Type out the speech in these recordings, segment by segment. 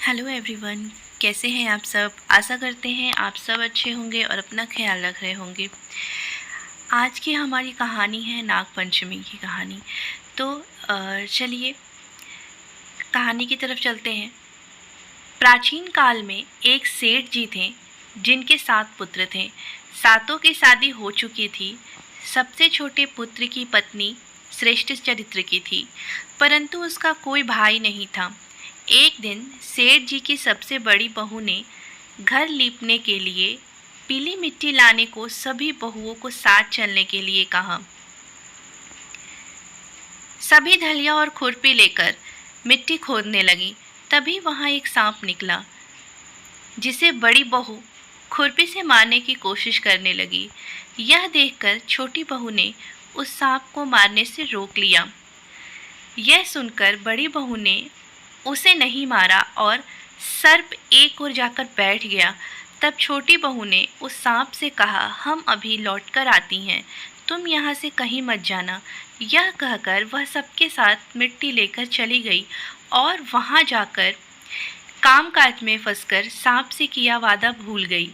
Hello everyone, कैसे हैं आप सब। आशा करते हैं आप सब अच्छे होंगे और अपना ख्याल रख रहे होंगे। आज की हमारी कहानी है नाग पंचमी की कहानी। तो चलिए कहानी की तरफ चलते हैं। प्राचीन काल में एक सेठ जी थे जिनके 7 पुत्र थे। सातों की शादी हो चुकी थी। सबसे छोटे पुत्र की पत्नी श्रेष्ठ चरित्र की थी, परंतु उसका कोई भाई नहीं था। एक दिन सेठ जी की सबसे बड़ी बहू ने घर लीपने के लिए पीली मिट्टी लाने को सभी बहुओं को साथ चलने के लिए कहा। सभी धलिया और खुरपी लेकर मिट्टी खोदने लगी। तभी वहां एक सांप निकला, जिसे बड़ी बहू खुरपी से मारने की कोशिश करने लगी। यह देखकर छोटी बहू ने उस सांप को मारने से रोक लिया। यह सुनकर बड़ी बहू ने उसे नहीं मारा और सर्प एक ओर जाकर बैठ गया। तब छोटी बहू ने उस सांप से कहा, हम अभी लौटकर आती हैं, तुम यहाँ से कहीं मत जाना। यह कहकर वह सबके साथ मिट्टी लेकर चली गई और वहाँ जाकर कामकाज में फंसकर सांप से किया वादा भूल गई।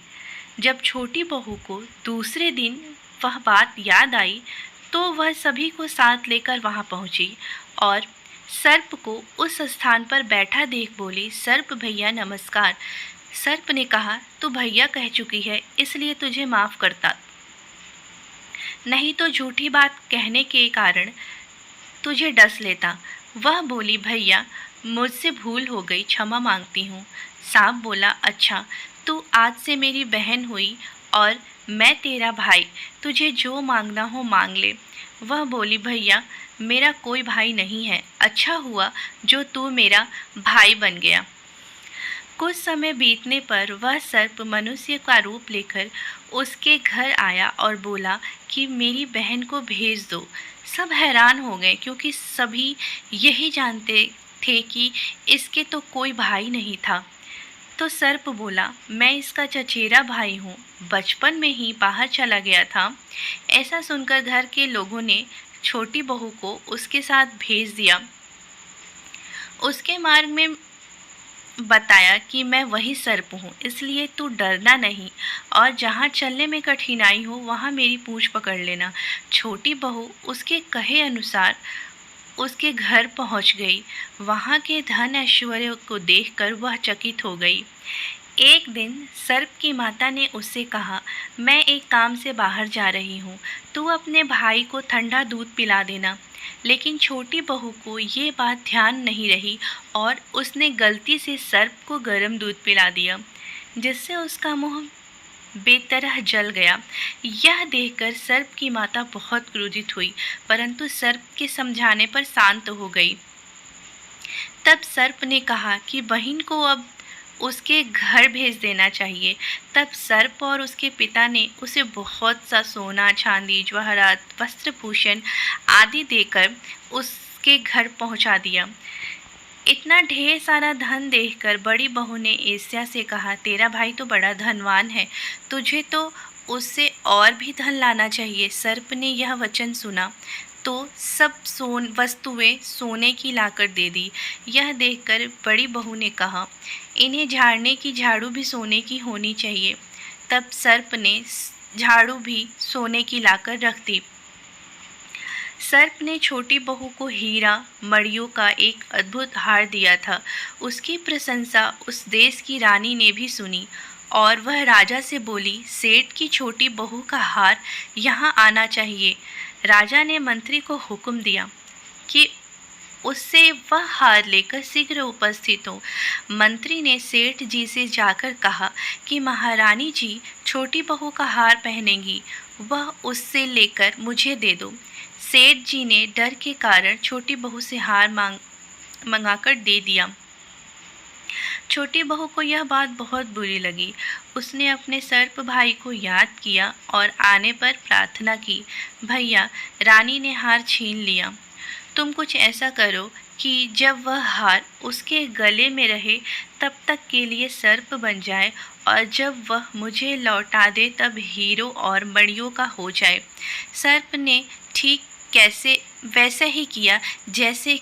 जब छोटी बहू को दूसरे दिन वह बात याद आई तो वह सभी को साथ लेकर वहाँ पहुँची और सर्प को उस स्थान पर बैठा देख बोली, सर्प भैया नमस्कार। सर्प ने कहा, तू भैया कह चुकी है इसलिए तुझे माफ़ करता, नहीं तो झूठी बात कहने के कारण तुझे डस लेता। वह बोली, भैया मुझसे भूल हो गई, क्षमा मांगती हूँ। सांप बोला, अच्छा तू आज से मेरी बहन हुई और मैं तेरा भाई, तुझे जो मांगना हो मांग ले। वह बोली, भैया मेरा कोई भाई नहीं है, अच्छा हुआ जो तू मेरा भाई बन गया। कुछ समय बीतने पर वह सर्प मनुष्य का रूप लेकर उसके घर आया और बोला कि मेरी बहन को भेज दो। सब हैरान हो गए क्योंकि सभी यही जानते थे कि इसके तो कोई भाई नहीं था। तो सर्प बोला, मैं इसका चचेरा भाई हूँ, बचपन में ही बाहर चला गया था। ऐसा सुनकर घर के लोगों ने छोटी बहू को उसके साथ भेज दिया। उसके मार्ग में बताया कि मैं वही सर्प हूँ, इसलिए तू डरना नहीं और जहाँ चलने में कठिनाई हो वहाँ मेरी पूँछ पकड़ लेना। छोटी बहू उसके कहे अनुसार उसके घर पहुँच गई। वहाँ के धन ऐश्वर्य को देखकर वह चकित हो गई। एक दिन सर्प की माता ने उससे कहा, मैं एक काम से बाहर जा रही हूँ, तू अपने भाई को ठंडा दूध पिला देना। लेकिन छोटी बहू को ये बात ध्यान नहीं रही और उसने गलती से सर्प को गर्म दूध पिला दिया, जिससे उसका मुंह बेतरह जल गया। यह देखकर सर्प की माता बहुत क्रोधित हुई, परंतु सर्प के समझाने पर शांत हो गई। तब सर्प ने कहा कि बहन को अब उसके घर भेज देना चाहिए। तब सर्प और उसके पिता ने उसे बहुत सा सोना, चांदी, जवाहरात, वस्त्रभूषण आदि देकर उसके घर पहुंचा दिया। इतना ढेर सारा धन देखकर बड़ी बहू ने ईर्ष्या से कहा, तेरा भाई तो बड़ा धनवान है, तुझे तो उससे और भी धन लाना चाहिए। सर्प ने यह वचन सुना तो सब वस्तुएं सोने की लाकर दे दी। यह देखकर बड़ी बहू ने कहा, इन्हें झाड़ने की झाड़ू भी सोने की होनी चाहिए। तब सर्प ने झाड़ू भी सोने की लाकर रख दी। सर्प ने छोटी बहू को हीरा मणियों का एक अद्भुत हार दिया था। उसकी प्रशंसा उस देश की रानी ने भी सुनी और वह राजा से बोली, सेठ की छोटी बहू का हार यहाँ आना चाहिए। राजा ने मंत्री को हुक्म दिया कि उससे वह हार लेकर शीघ्र उपस्थित हो। मंत्री ने सेठ जी से जाकर कहा कि महारानी जी छोटी बहू का हार पहनेंगी, वह उससे लेकर मुझे दे दो। सेठ जी ने डर के कारण छोटी बहू से हार मंगाकर दे दिया। छोटी बहू को यह बात बहुत बुरी लगी। उसने अपने सर्प भाई को याद किया और आने पर प्रार्थना की, भैया रानी ने हार छीन लिया, तुम कुछ ऐसा करो कि जब वह हार उसके गले में रहे तब तक के लिए सर्प बन जाए और जब वह मुझे लौटा दे तब हीरो और मणियों का हो जाए। सर्प ने ठीक वैसे ही किया जैसे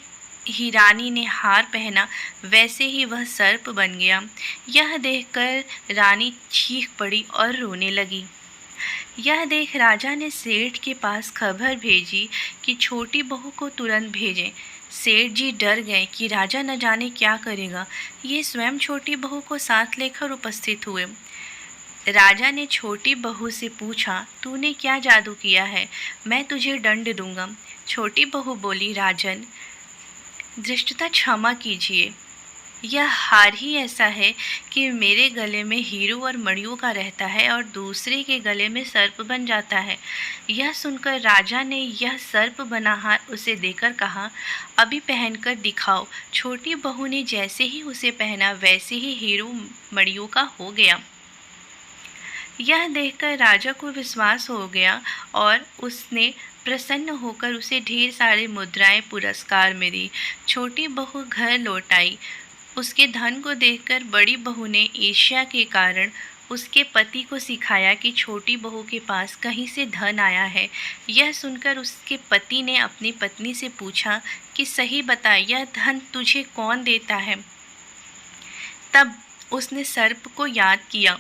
ही रानी ने हार पहना वैसे ही वह सर्प बन गया। यह देखकर रानी चीख पड़ी और रोने लगी। यह देख राजा ने सेठ के पास खबर भेजी कि छोटी बहू को तुरंत भेजें। सेठ जी डर गए कि राजा न जाने क्या करेगा। ये स्वयं छोटी बहू को साथ लेकर उपस्थित हुए। राजा ने छोटी बहू से पूछा, तूने क्या जादू किया है? मैं तुझे दंड दूंगा। छोटी बहू बोली, राजन, धृष्टता क्षमा कीजिए। यह हार ही ऐसा है कि मेरे गले में हीरो और मणियों का रहता है और दूसरे के गले में सर्प बन जाता है। यह सुनकर राजा ने यह सर्प बना हार उसे देकर कहा, अभी पहनकर दिखाओ। छोटी बहू ने जैसे ही उसे पहना वैसे ही हीरो मणियों का हो गया। यह देखकर राजा को विश्वास हो गया और उसने प्रसन्न होकर उसे ढेर सारे मुद्राएं पुरस्कार में दी। छोटी बहू घर लौट आई। उसके धन को देखकर बड़ी बहू ने ईर्ष्या के कारण उसके पति को सिखाया कि छोटी बहू के पास कहीं से धन आया है। यह सुनकर उसके पति ने अपनी पत्नी से पूछा कि सही बता, यह धन तुझे कौन देता है? तब उसने सर्प को याद किया।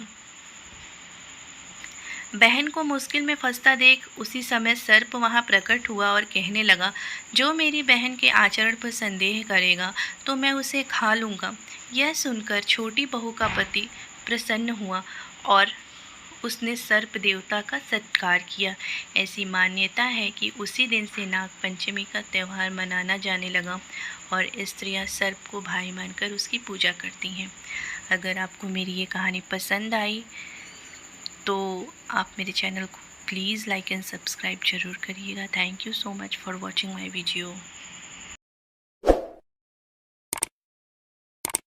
बहन को मुश्किल में फंसता देख उसी समय सर्प वहां प्रकट हुआ और कहने लगा, जो मेरी बहन के आचरण पर संदेह करेगा तो मैं उसे खा लूँगा। यह सुनकर छोटी बहू का पति प्रसन्न हुआ और उसने सर्प देवता का सत्कार किया। ऐसी मान्यता है कि उसी दिन से नाग पंचमी का त्यौहार मनाना जाने लगा और स्त्रियां सर्प को भाई मानकर उसकी पूजा करती हैं। अगर आपको मेरी ये कहानी पसंद आई तो आप मेरे चैनल को प्लीज़ लाइक एंड सब्सक्राइब ज़रूर करिएगा। Thank you so much for watching my video.